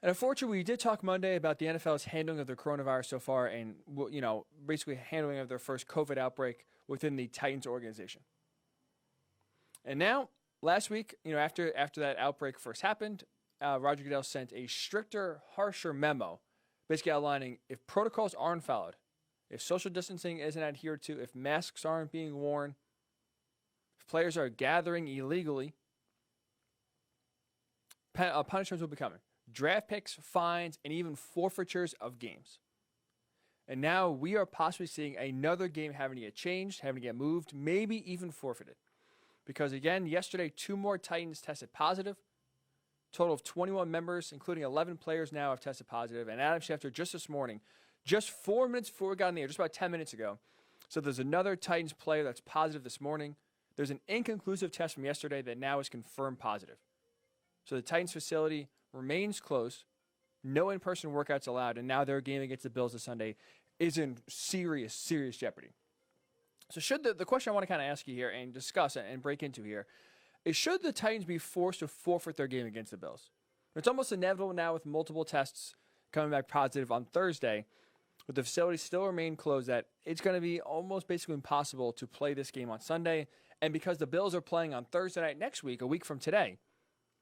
And unfortunately, we did talk Monday about the NFL's handling of the coronavirus so far and, basically handling of their first COVID outbreak within the Titans organization. And now, last week, after that outbreak first happened, Roger Goodell sent a stricter, harsher memo, basically outlining if protocols aren't followed, if social distancing isn't adhered to, if masks aren't being worn, if players are gathering illegally, punishments will be coming. Draft picks, fines, and even forfeitures of games. And now we are possibly seeing another game having to get changed, having to get moved, maybe even forfeited. Because again, yesterday, 2 more Titans tested positive. Total of 21 members, including 11 players now have tested positive. And Adam Schefter just this morning, just 4 minutes before we got in the air, just about 10 minutes ago. So there's another Titans player that's positive this morning. There's an inconclusive test from yesterday that now is confirmed positive. So the Titans facility remains closed. No in-person workouts allowed. And now their game against the Bills this Sunday is in serious, serious jeopardy. So the question I want to kind of ask you here and discuss and break into here is, should the Titans be forced to forfeit their game against the Bills? It's almost inevitable now with multiple tests coming back positive on Thursday, with the facility still remain closed, that it's going to be almost basically impossible to play this game on Sunday. And because the Bills are playing on Thursday night next week, a week from today,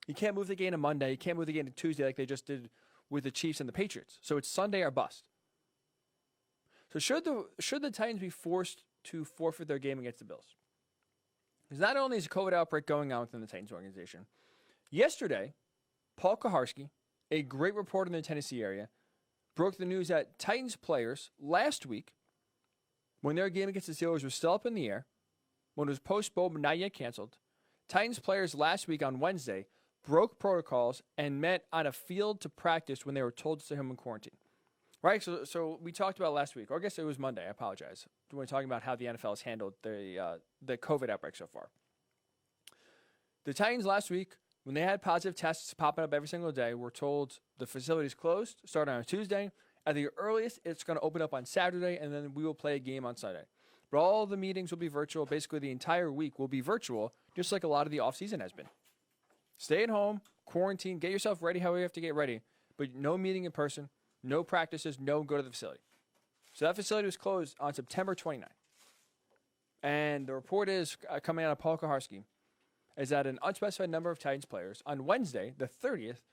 you can't move the game to Monday. You can't move the game to Tuesday like they just did with the Chiefs and the Patriots. So it's Sunday or bust. So should the Titans be forced to forfeit their game against the Bills? Because not only is a COVID outbreak going on within the Titans organization, yesterday, Paul Kaharski, a great reporter in the Tennessee area, broke the news that Titans players last week, when their game against the Steelers was still up in the air, when it was postponed but not yet canceled, Titans players last week on Wednesday broke protocols and met on a field to practice when they were told to stay home in quarantine. Right? So we talked about last week, or I guess it was Monday, I apologize, when we were talking about how the NFL has handled the COVID outbreak so far. The Titans last week, when they had positive tests popping up every single day, were told the facility is closed starting on Tuesday. At the earliest, it's going to open up on Saturday, and then we will play a game on Sunday. But all the meetings will be virtual. Basically, the entire week will be virtual, just like a lot of the offseason has been. Stay at home, quarantine, get yourself ready how you have to get ready, but no meeting in person, no practices, no go to the facility. So that facility was closed on September 29th. And the report is coming out of Paul Kaharski is that an unspecified number of Titans players on Wednesday, the 30th,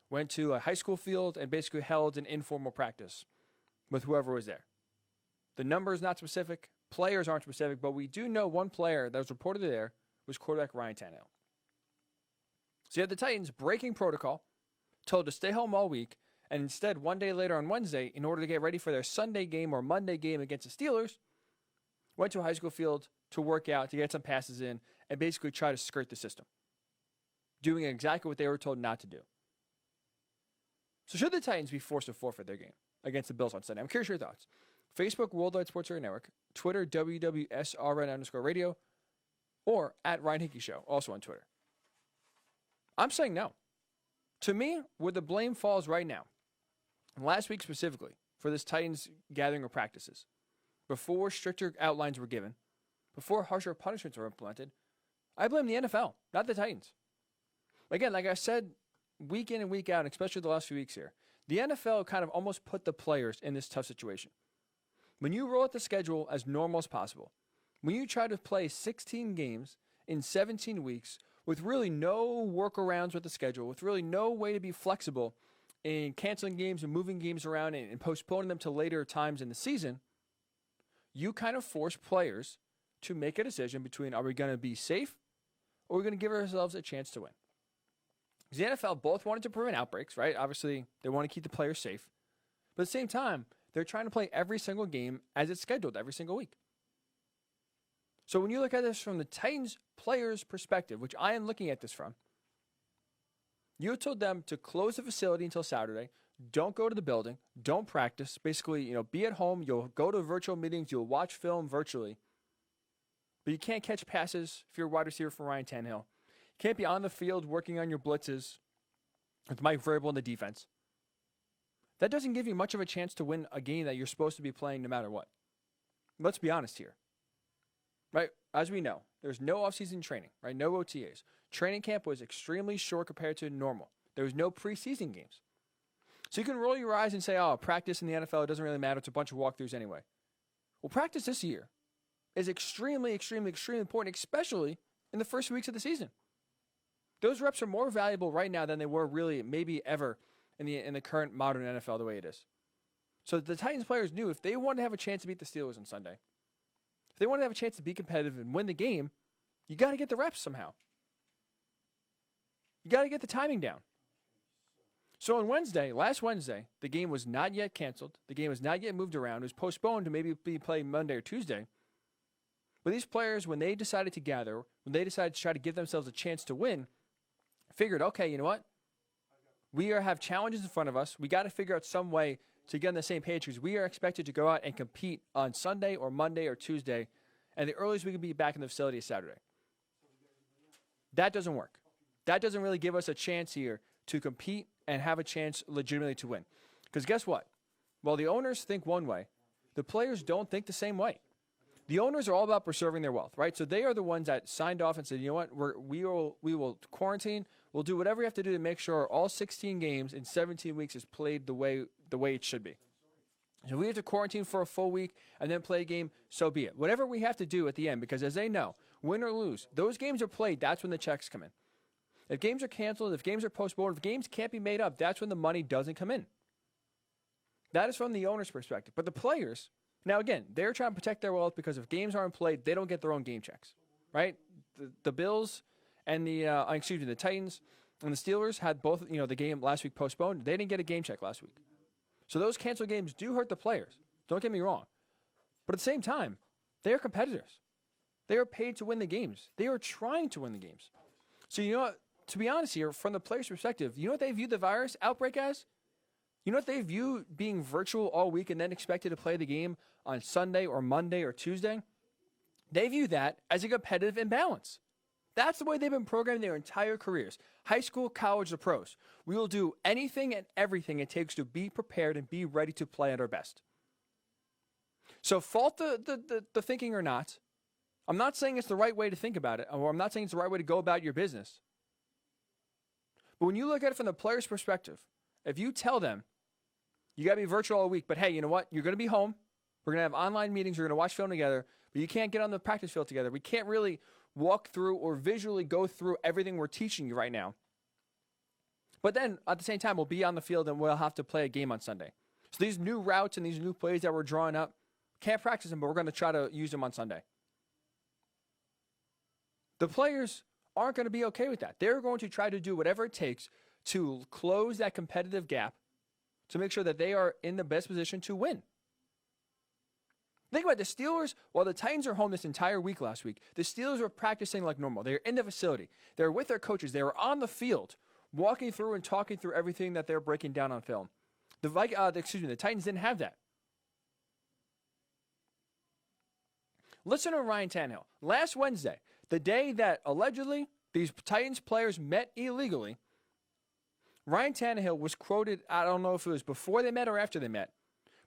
went to a high school field and basically held an informal practice with whoever was there. The number is not specific. Players aren't specific, but we do know one player that was reported there was quarterback Ryan Tannehill. So you had the Titans breaking protocol, told to stay home all week, and instead, one day later on Wednesday, in order to get ready for their Sunday game or Monday game against the Steelers, went to a high school field to work out, to get some passes in, and basically try to skirt the system, doing exactly what they were told not to do. So should the Titans be forced to forfeit their game against the Bills on Sunday? I'm curious your thoughts. Facebook, Worldwide Sports Radio Network, Twitter, WWSRN_radio, or at Ryan Hickey Show, also on Twitter. I'm saying no. To me, where the blame falls right now, and last week specifically, for this Titans gathering of practices, before stricter outlines were given, before harsher punishments were implemented, I blame the NFL, not the Titans. Again, like I said, week in and week out, and especially the last few weeks here, the NFL kind of almost put the players in this tough situation. When you roll out the schedule as normal as possible, when you try to play 16 games in 17 weeks with really no workarounds with the schedule, with really no way to be flexible in canceling games and moving games around and postponing them to later times in the season, you kind of force players to make a decision between, are we going to be safe or are we going to give ourselves a chance to win? Because the NFL both wanted to prevent outbreaks, right? Obviously, they want to keep the players safe. But at the same time, they're trying to play every single game as it's scheduled every single week. So when you look at this from the Titans players' perspective, which I am looking at this from, you told them to close the facility until Saturday, don't go to the building, don't practice, basically, be at home, you'll go to virtual meetings, you'll watch film virtually, but you can't catch passes if you're a wide receiver for Ryan Tannehill. You can't be on the field working on your blitzes with Mike Vrabel in the defense. That doesn't give you much of a chance to win a game that you're supposed to be playing no matter what. Let's be honest here. Right? As we know, there's no offseason training, right? No OTAs. Training camp was extremely short compared to normal. There was no preseason games. So you can roll your eyes and say, oh, practice in the NFL, it doesn't really matter. It's a bunch of walkthroughs anyway. Well, practice this year is extremely, extremely, extremely important, especially in the first weeks of the season. Those reps are more valuable right now than they were really maybe ever in the current modern NFL the way it is. So the Titans players knew if they wanted to have a chance to beat the Steelers on Sunday, if they wanted to have a chance to be competitive and win the game, you got to get the reps somehow. You got to get the timing down. So on last Wednesday, the game was not yet canceled. The game was not yet moved around. It was postponed to maybe be played Monday or Tuesday. But these players, when they decided to gather, when they decided to try to give themselves a chance to win, figured, okay, you know what? We have challenges in front of us. We got to figure out some way to get on the same page because we are expected to go out and compete on Sunday or Monday or Tuesday, and the earliest we can be back in the facility is Saturday. That doesn't work. That doesn't really give us a chance here to compete and have a chance legitimately to win. Because guess what? While the owners think one way, the players don't think the same way. The owners are all about preserving their wealth, right? So they are the ones that signed off and said, you know what, we will quarantine. We'll do whatever we have to do to make sure all 16 games in 17 weeks is played the way it should be. So we have to quarantine for a full week and then play a game, so be it. Whatever we have to do at the end, because as they know, win or lose, those games are played, that's when the checks come in. If games are canceled, if games are postponed, if games can't be made up, that's when the money doesn't come in. That is from the owner's perspective. But the players, now again, they're trying to protect their wealth because if games aren't played, they don't get their own game checks, right? The Bills and the Titans and the Steelers had both, the game last week postponed. They didn't get a game check last week. So those canceled games do hurt the players. Don't get me wrong. But at the same time, they are competitors. They are paid to win the games. They are trying to win the games. So you know what? To be honest here, from the player's perspective, you know what they view the virus outbreak as? You know what they view being virtual all week and then expected to play the game on Sunday or Monday or Tuesday? They view that as a competitive imbalance. That's the way they've been programming their entire careers. High school, college, the pros. We will do anything and everything it takes to be prepared and be ready to play at our best. So fault the thinking or not, I'm not saying it's the right way to think about it, or I'm not saying it's the right way to go about your business. But when you look at it from the player's perspective, if you tell them, you got to be virtual all week, but hey, you know what? You're going to be home. We're going to have online meetings. We're going to watch film together, but you can't get on the practice field together. We can't really walk through or visually go through everything we're teaching you right now. But then at the same time, we'll be on the field and we'll have to play a game on Sunday. So these new routes and these new plays that we're drawing up, can't practice them, but we're going to try to use them on Sunday. The players aren't going to be okay with that. They're going to try to do whatever it takes to close that competitive gap to make sure that they are in the best position to win. Think about it, the Steelers, while the Titans are home this entire week last week, the Steelers were practicing like normal. They were in the facility. They were with their coaches. They were on the field, walking through and talking through everything that they're breaking down on film. The Titans didn't have that. Listen to Ryan Tannehill. Last Wednesday, the day that allegedly these Titans players met illegally, Ryan Tannehill was quoted, I don't know if it was before they met or after they met,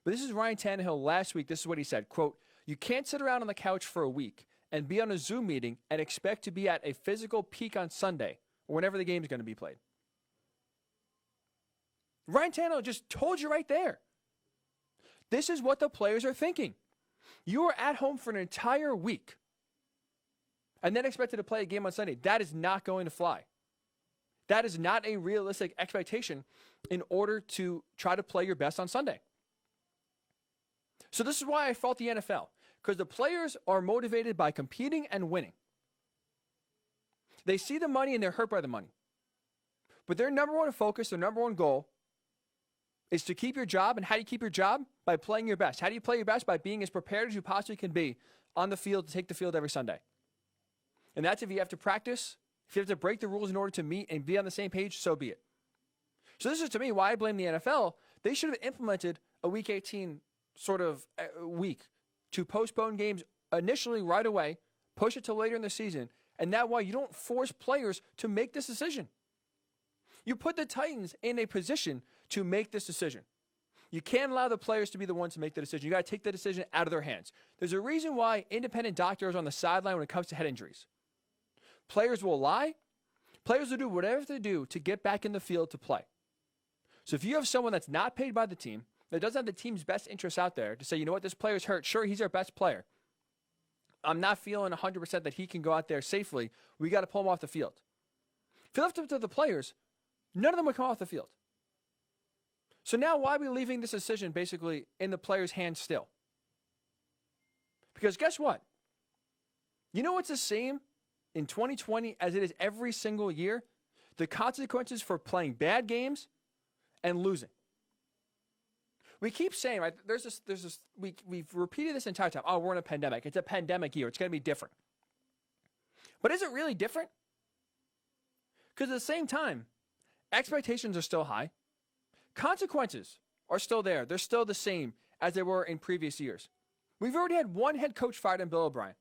but this is Ryan Tannehill last week. This is what he said, quote, "You can't sit around on the couch for a week and be on a Zoom meeting and expect to be at a physical peak on Sunday or whenever the game is going to be played." Ryan Tannehill just told you right there. This is what the players are thinking. You are at home for an entire week and then expected to play a game on Sunday. That is not going to fly. That is not a realistic expectation in order to try to play your best on Sunday. So this is why I fault the NFL, because the players are motivated by competing and winning. They see the money and they're hurt by the money. But their number one focus, their number one goal is to keep your job. And how do you keep your job? By playing your best. How do you play your best? By being as prepared as you possibly can be on the field to take the field every Sunday. And that's if you have to practice, if you have to break the rules in order to meet and be on the same page, so be it. So this is, to me, why I blame the NFL. They should have implemented a Week 18 sort of week to postpone games initially right away, push it till later in the season, and that way you don't force players to make this decision. You put the Titans in a position to make this decision. You can't allow the players to be the ones to make the decision. You got to take the decision out of their hands. There's a reason why independent doctors are on the sideline when it comes to head injuries. Players will lie. Players will do whatever they do to get back in the field to play. So if you have someone that's not paid by the team, that doesn't have the team's best interests out there to say, you know what, this player's hurt. Sure, he's our best player. I'm not feeling 100% that he can go out there safely. We got to pull him off the field. If you left it up to the players, none of them would come off the field. So now why are we leaving this decision basically in the players' hands still? Because guess what? You know what's the same in 2020 as it is every single year? The consequences for playing bad games and losing. We keep saying, right, we've repeated this entire time. Oh, we're in a pandemic. It's a pandemic year. It's going to be different. But is it really different? Because at the same time, expectations are still high. Consequences are still there. They're still the same as they were in previous years. We've already had one head coach fired in Bill O'Brien.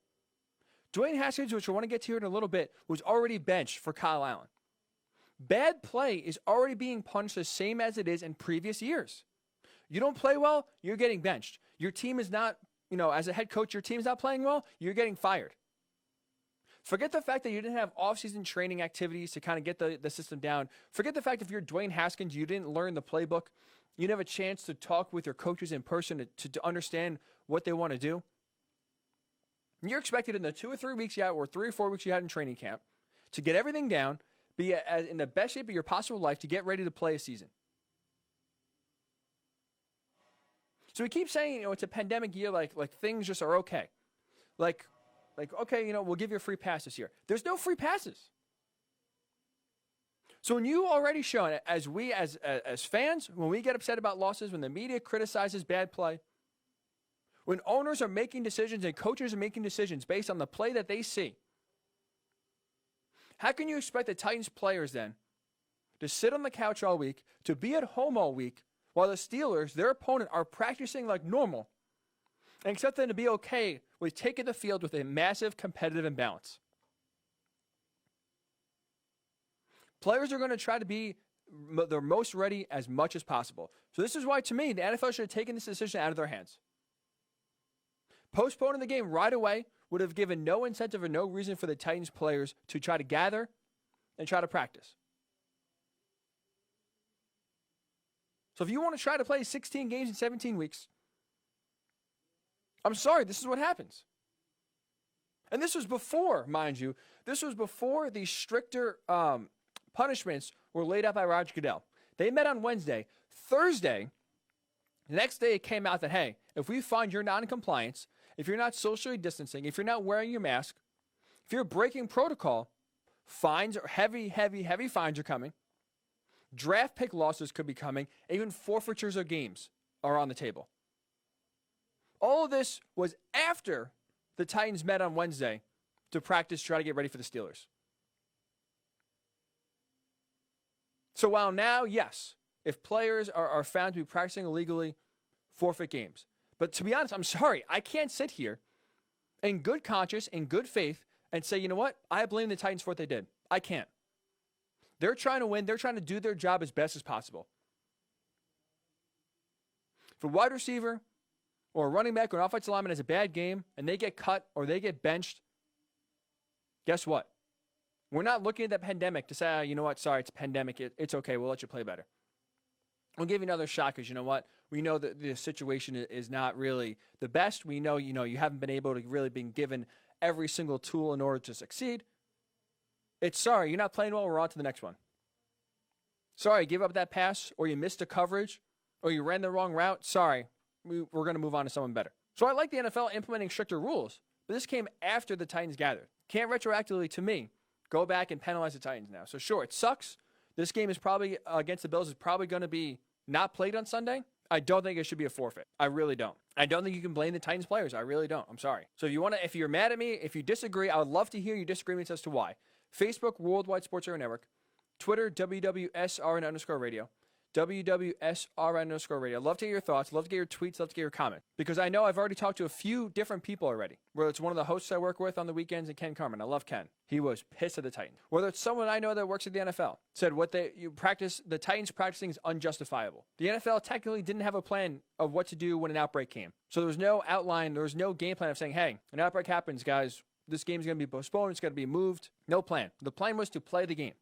Dwayne Haskins, which I want to get to here in a little bit, was already benched for Kyle Allen. Bad play is already being punished the same as it is in previous years. You don't play well, you're getting benched. Your team is not, as a head coach, your team's not playing well, you're getting fired. Forget the fact that you didn't have off-season training activities to kind of get the system down. Forget the fact if you're Dwayne Haskins, you didn't learn the playbook. You didn't have a chance to talk with your coaches in person to understand what they want to do. You're expected in the 2 or 3 weeks you had, or 3 or 4 weeks you had in training camp, to get everything down, be in the best shape of your possible life to get ready to play a season. So we keep saying, it's a pandemic year, like things just are okay. Like okay, we'll give you a free pass this year. There's no free passes. So when you already shown, as fans, when we get upset about losses, when the media criticizes bad play, when owners are making decisions and coaches are making decisions based on the play that they see, how can you expect the Titans players then to sit on the couch all week, to be at home all week, while the Steelers, their opponent, are practicing like normal, and expect them to be okay with taking the field with a massive competitive imbalance? Players are going to try to be their most ready as much as possible. So this is why, to me, the NFL should have taken this decision out of their hands. Postponing the game right away would have given no incentive or no reason for the Titans players to try to gather and try to practice. So if you want to try to play 16 games in 17 weeks, I'm sorry, this is what happens. And this was before, mind you, this was before the stricter punishments were laid out by Roger Goodell. They met on Wednesday. Thursday, the next day it came out that, hey, if we find you're not in compliance, if you're not socially distancing, if you're not wearing your mask, if you're breaking protocol, fines or heavy fines are coming. Draft pick losses could be coming. Even forfeitures of games are on the table. All of this was after the Titans met on Wednesday to practice, try to get ready for the Steelers. So while now, yes, if players are found to be practicing illegally, forfeit games. But to be honest, I'm sorry, I can't sit here in good conscience, in good faith, and say, you know what, I blame the Titans for what they did. I can't. They're trying to win. They're trying to do their job as best as possible. If a wide receiver or a running back or an offensive lineman has a bad game and they get cut or they get benched, guess what? We're not looking at the pandemic to say, you know what, sorry, it's a pandemic. It's okay. We'll let you play better. We'll give you another shot because, you know what, we know that the situation is not really the best. We know, you haven't been able to really been given every single tool in order to succeed. It's sorry, you're not playing well, we're on to the next one. Sorry, give up that pass, or you missed a coverage, or you ran the wrong route. Sorry, we're going to move on to someone better. So I like the NFL implementing stricter rules, but this came after the Titans gathered. Can't retroactively, to me, go back and penalize the Titans now. So sure, it sucks. This game is probably, against the Bills, is probably going to be not played on Sunday. I don't think it should be a forfeit. I really don't. I don't think you can blame the Titans players. I really don't. I'm sorry. So if you're mad at me, if you disagree, I would love to hear your disagreements as to why. Facebook, Worldwide Sports Radio Network. Twitter, WWSRN_radio. WWSRN_radio. Love to hear your thoughts. Love to get your tweets. Love to get your comments. Because I know I've already talked to a few different people already. Whether it's one of the hosts I work with on the weekends and Ken Carmen. I love Ken. He was pissed at the Titans. Whether it's someone I know that works at the NFL. Said the Titans practicing is unjustifiable. The NFL technically didn't have a plan of what to do when an outbreak came. So there was no outline. There was no game plan of saying, hey, an outbreak happens, guys. This game's going to be postponed. It's going to be moved. No plan. The plan was to play the game.